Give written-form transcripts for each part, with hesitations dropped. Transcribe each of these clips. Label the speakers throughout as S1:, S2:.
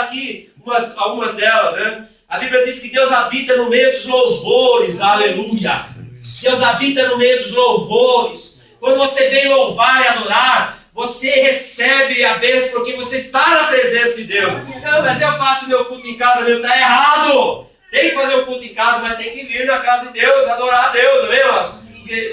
S1: aqui algumas delas, né? A Bíblia diz que Deus habita no meio dos louvores, aleluia. Deus habita no meio dos louvores. Quando você vem louvar e adorar, você recebe a bênção porque você está na presença de Deus. Não, mas eu faço meu culto em casa, meu, está errado. Tem que fazer o culto em casa, mas tem que vir na casa de Deus, adorar a Deus, amém, irmãos?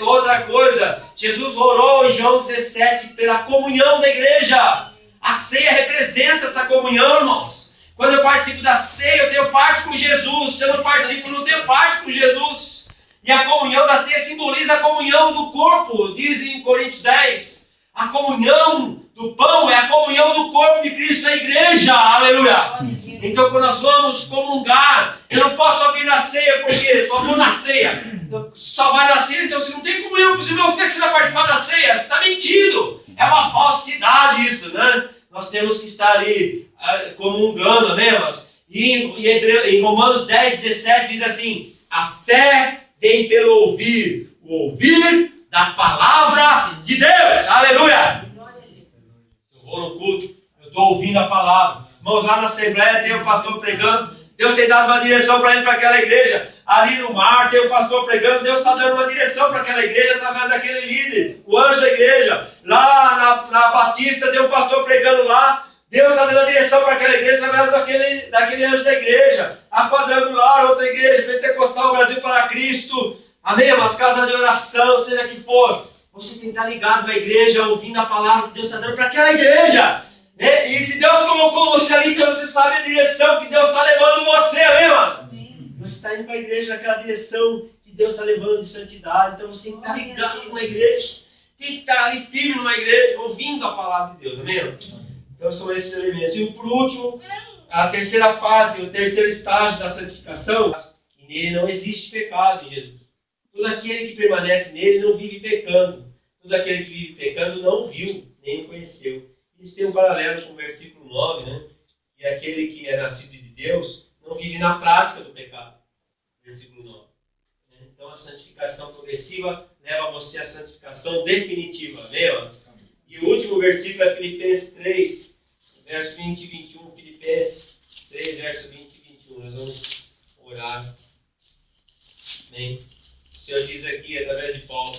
S1: Outra coisa, Jesus orou em João 17 pela comunhão da igreja. A ceia representa essa comunhão, irmãos. Quando eu participo da ceia, eu tenho parte com Jesus. Se eu não participo, não tenho parte com Jesus. E a comunhão da ceia simboliza a comunhão do corpo, diz em Coríntios 10. A comunhão do pão é a comunhão do corpo de Cristo, a igreja, aleluia. Então quando nós vamos comungar, eu não posso só vir na ceia, porque só vou na ceia. Só vai na ceia, então se não tem comunhão com os irmãos, como é que você vai participar da ceia? Você está mentindo. É uma falsidade isso, né? Nós temos que estar ali comungando, né, irmãos? E em Romanos 10, 17 diz assim: a fé vem pelo ouvir, o ouvir da palavra de Deus. Aleluia! Eu vou no culto, eu estou ouvindo a palavra. Irmãos, lá na Assembleia tem o pastor pregando. Deus tem dado uma direção para ele, para aquela igreja. Ali no mar tem o pastor pregando. Deus está dando uma direção para aquela igreja através daquele líder, o anjo da igreja. Lá na Batista tem um pastor pregando lá. Deus está dando a direção para aquela igreja através daquele anjo da igreja. A Quadrangular, outra igreja, Pentecostal, Brasil para Cristo. Amém, amados? Casa de oração, seja que for. Você tem que estar ligado na igreja, ouvindo a palavra que Deus está dando para aquela igreja. E se Deus colocou você ali, então você sabe a direção que Deus está levando você, amém, mano? Você está indo para a igreja naquela direção que Deus está levando de santidade. Então você tem que estar ligado numa igreja. Tem que estar ali firme numa igreja, ouvindo a palavra de Deus, amém? Então são esses elementos. E por último, a terceira fase, o terceiro estágio da santificação, que nele não existe pecado em Jesus. Todo aquele que permanece nele não vive pecando. Todo aquele que vive pecando não viu, nem conheceu. Isso tem um paralelo com o versículo 9, né? E aquele que é nascido de Deus não vive na prática do pecado. Versículo 9. Então a santificação progressiva leva você à santificação definitiva. Amém? E o último versículo é Filipenses 3, verso 20 e 21. Filipenses 3, verso 20 e 21. Nós vamos orar. Amém? O Senhor diz aqui, através de Paulo: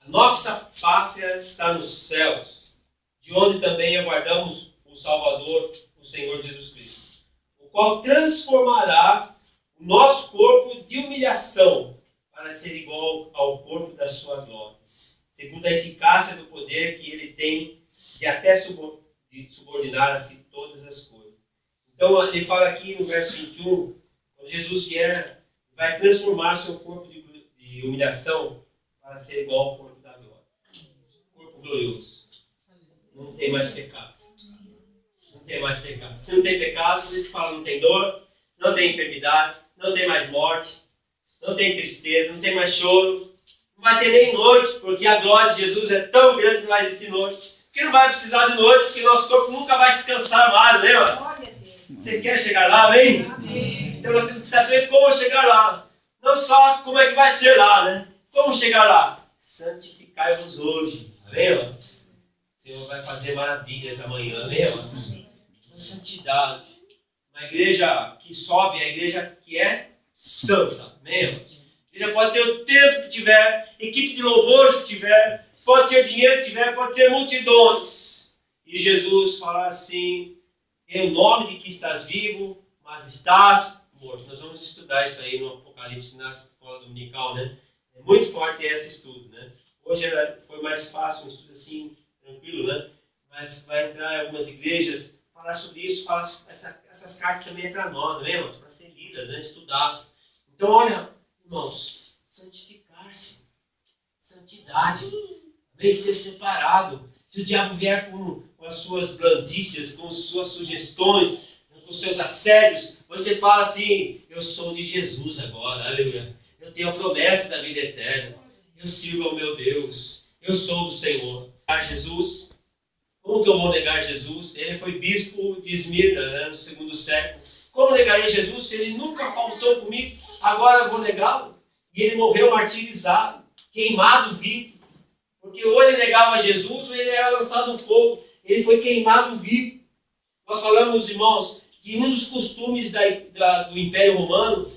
S1: a nossa pátria está nos céus, de onde também aguardamos o Salvador, o Senhor Jesus Cristo, o qual transformará o nosso corpo de humilhação para ser igual ao corpo da sua glória, segundo a eficácia do poder que ele tem de até subordinar a si todas as coisas. Então ele fala aqui no verso 21, quando Jesus vier, vai transformar seu corpo de humilhação para ser igual ao corpo da glória. Corpo glorioso. Não tem mais pecado. Não tem mais pecado. Se não tem pecado, por isso que fala, não tem dor, não tem enfermidade, não tem mais morte, não tem tristeza, não tem mais choro, não vai ter nem noite, porque a glória de Jesus é tão grande que não vai existir noite. Porque não vai precisar de noite, porque nosso corpo nunca vai se cansar mais, né, mas você quer chegar lá, amém? Amém? Então você tem que saber como chegar lá. Não só como é que vai ser lá, né? Como chegar lá? Santificai-vos hoje, amém, irmãos? O Senhor vai fazer maravilhas amanhã, amém, irmãos? Santidade. Uma igreja que sobe é a igreja que é santa, amém, irmãos? A igreja pode ter o tempo que tiver, equipe de louvores que tiver, pode ter dinheiro que tiver, pode ter multidões. E Jesus fala assim: em nome de que estás vivo, mas estás morto. Nós vamos estudar isso aí no Apocalipse, na escola dominical, né? É muito forte esse estudo, né? Hoje foi mais fácil, um estudo assim, tranquilo, né? Mas vai entrar em algumas igrejas, falar sobre isso, falar sobre essas cartas também é para nós, né, irmãos? Para ser lidas, né? Estudadas. Então, olha, irmãos, santificar-se, santidade, também ser separado. Se o diabo vier com as suas blandícias, com as suas sugestões, com os seus assédios, você fala assim: eu sou de Jesus agora, aleluia. Eu tenho a promessa da vida eterna. Eu sirvo ao meu Deus. Eu sou do Senhor. Jesus, como que eu vou negar Jesus? Ele foi bispo de Esmirna, né, no 2º século. Como negaria Jesus se ele nunca faltou comigo? Agora eu vou negá-lo? E ele morreu martirizado, queimado vivo. Porque ou ele negava Jesus ou ele era lançado no fogo. Ele foi queimado vivo. Nós falamos, irmãos, que que um dos costumes do Império Romano,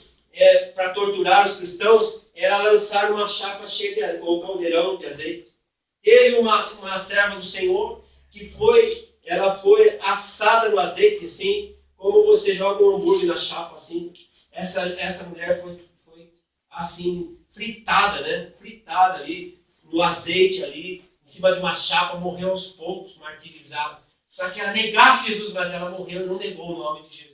S1: para torturar os cristãos, era lançar uma chapa cheia de, ou caldeirão de azeite. Teve uma serva do Senhor que ela foi assada no azeite, assim, como você joga um hambúrguer na chapa, assim. Essa mulher foi assim, fritada, né? Fritada ali, no azeite ali, em cima de uma chapa, morreu aos poucos, martirizada. Para que ela negasse Jesus, mas ela morreu e não negou o nome de Jesus.